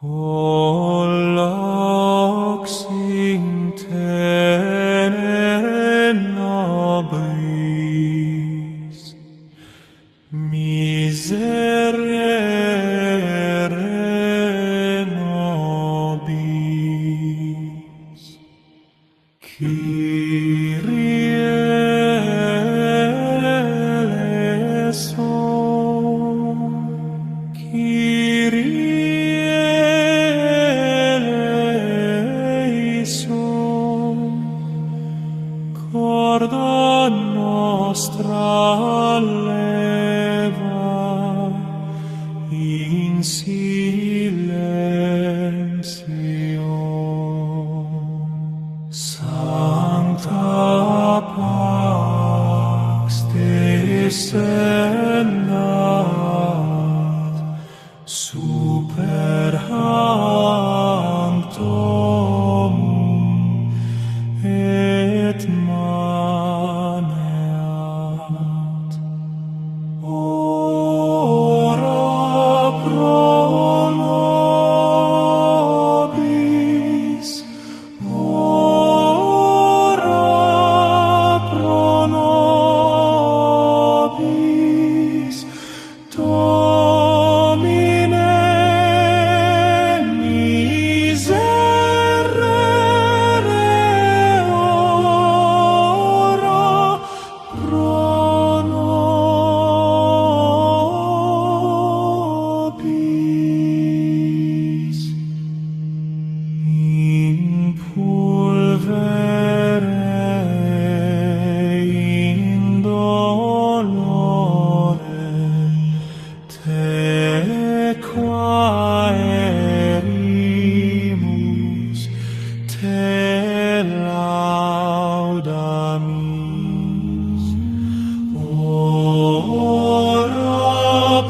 O lux in tenere nobis, miserere nobis, Kyrie eleison, Kyrie eleison, corda nostra leva in silenzio. Sancta pax descendat super sanctum et maneat. Ora pro nobis, ora pro nobis, Domine miserere, ora pro nobis. In pulvere, in dolore, te quaerimus, te laudamis. Ora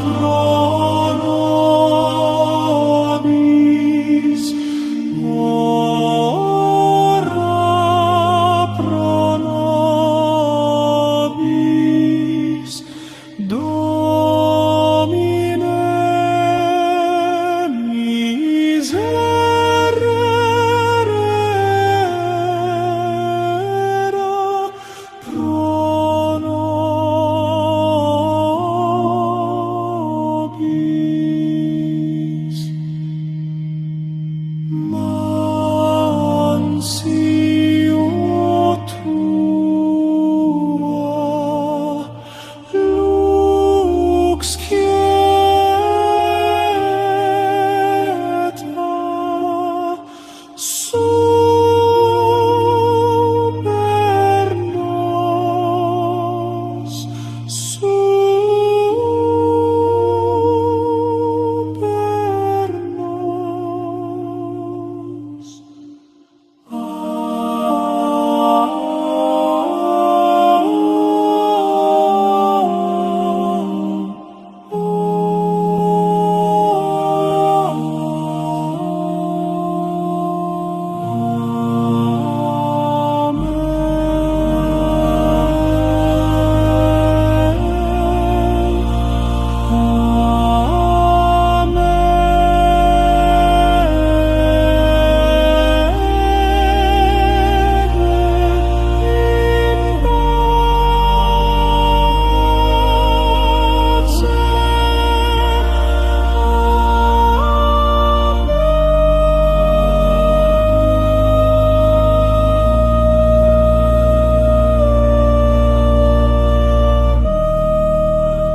pro nobis, ora pro nobis, Domine miserere pro nobis. Mansi